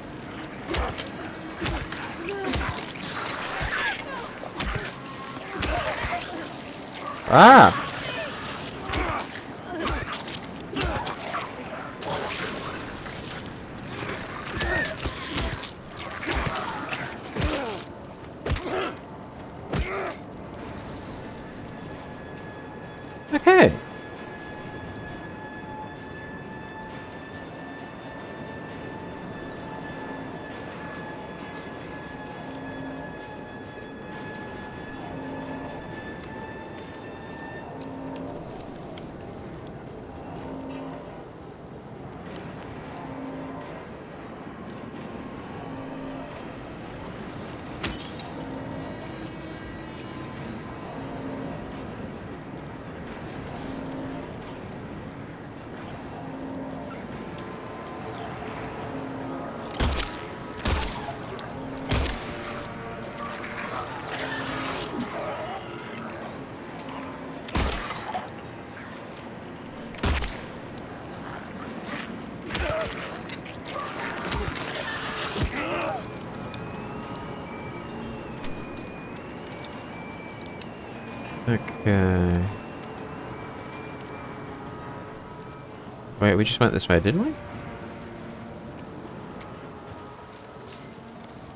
Ah! Okay. Okay. Wait, we just went this way, didn't we?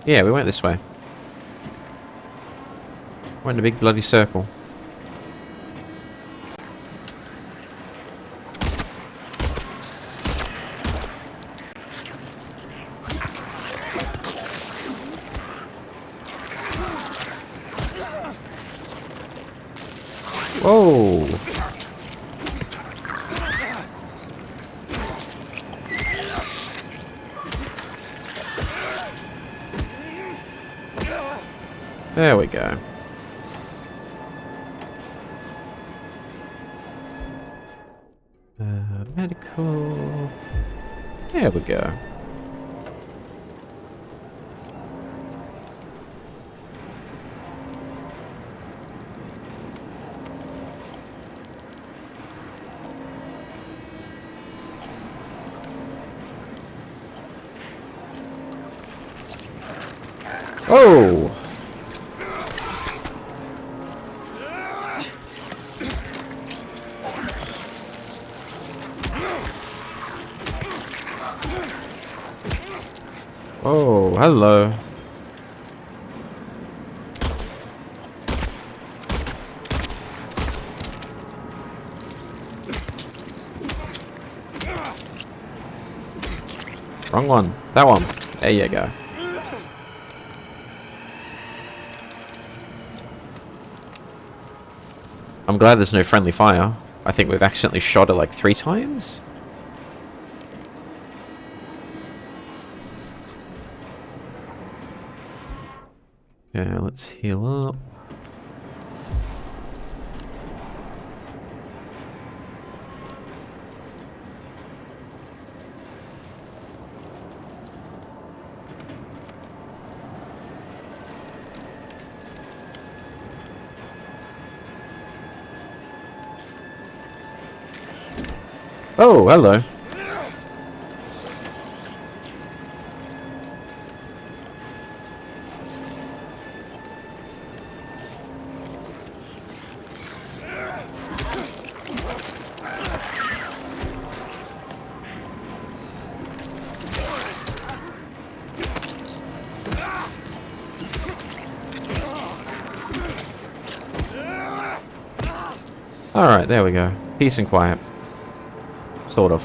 Yeah, we went this way. Went in a big bloody circle. Whoa! There we go. Medical. There we go. Oh! Oh, hello. Wrong one. That one. There you go. I'm glad there's no friendly fire. I think we've accidentally shot it like 3 times. Yeah, let's heal up. Oh, hello. Alright, there we go. Peace and quiet. Sort of.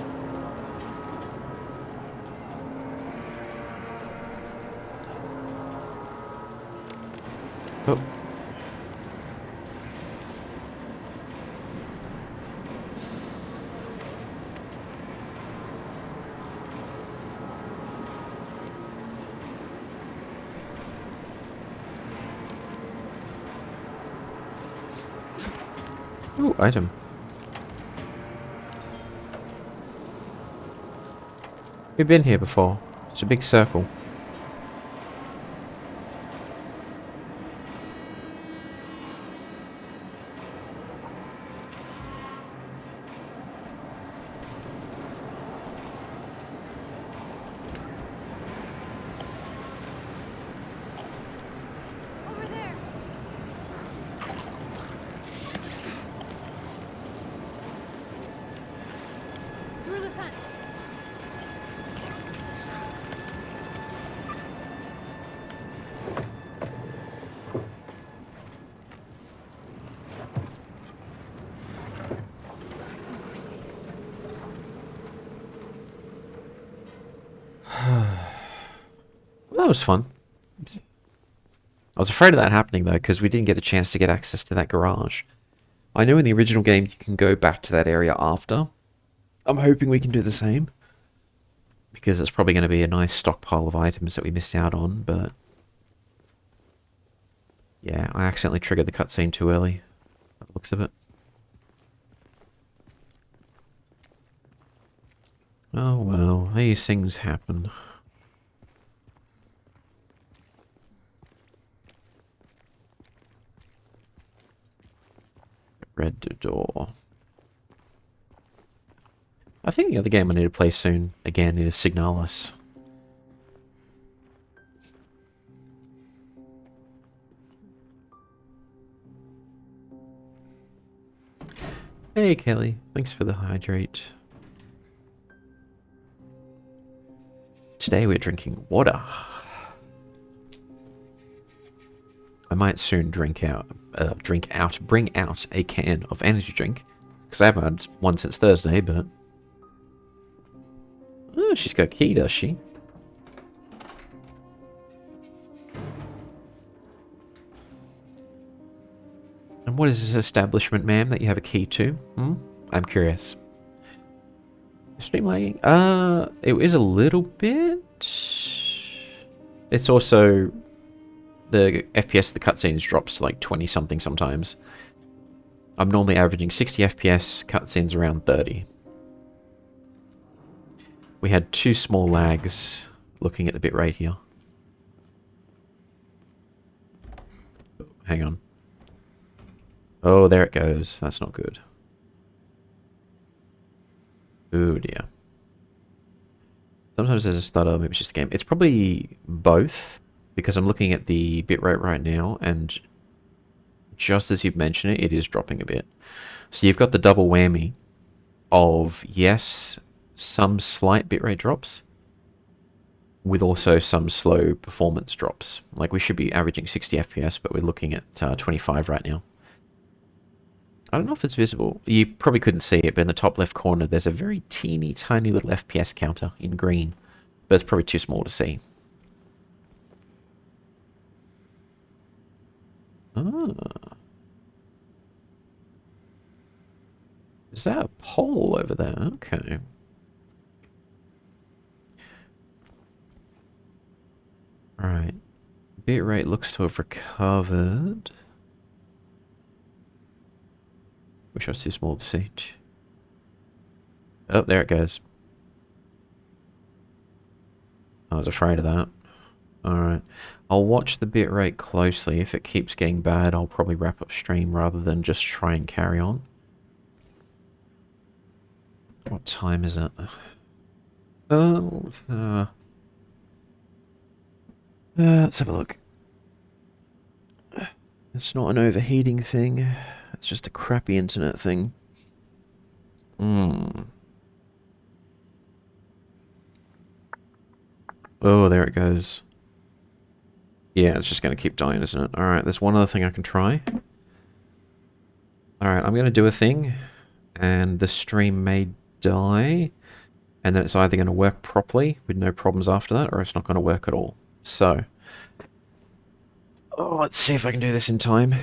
Oh. Ooh, item. We've been here before. It's a big circle. Over there. Through the fence. That was fun. I was afraid of that happening though, because we didn't get a chance to get access to that garage. I know in the original game you can go back to that area after. I'm hoping we can do the same. Because it's probably going to be a nice stockpile of items that we missed out on, but... yeah, I accidentally triggered the cutscene too early. By the looks of it. Oh well, these things happen. Red door. I think the other game I need to play soon, again, is Signalis. Hey, Kelly. Thanks for the hydrate. Today we're drinking water. I might soon bring out a can of energy drink. Because I haven't had one since Thursday, but... Oh, she's got a key, does she? And what is this establishment, ma'am, that you have a key to? Hmm? I'm curious. Stream lagging? It is a little bit. It's also the FPS of the cutscenes drops to like 20 something sometimes. I'm normally averaging 60 FPS, cutscenes around 30. We had 2 small lags looking at the bitrate here. Hang on. Oh, there it goes. That's not good. Oh dear. Sometimes there's a stutter, maybe it's just a game. It's probably both, because I'm looking at the bitrate right now, and just as you've mentioned it, it is dropping a bit. So you've got the double whammy of, yes, some slight bitrate drops, with also some slow performance drops. Like, we should be averaging 60 FPS, but we're looking at 25 right now. I don't know if it's visible. You probably couldn't see it, but in the top left corner, there's a very teeny tiny little FPS counter in green. But it's probably too small to see. Ah. Is that a pole over there? Okay. Alright. Bitrate looks to have recovered. Wish I was too small to see. Oh, there it goes. I was afraid of that. Alright. I'll watch the bitrate closely. If it keeps getting bad, I'll probably wrap up stream rather than just try and carry on. What time is it? Let's have a look. It's not an overheating thing. It's just a crappy internet thing. Oh, there it goes. Yeah, it's just going to keep dying, isn't it? Alright, there's one other thing I can try. Alright, I'm going to do a thing, and the stream may die, and then it's either going to work properly with no problems after that, or it's not going to work at all. So, let's see if I can do this in time.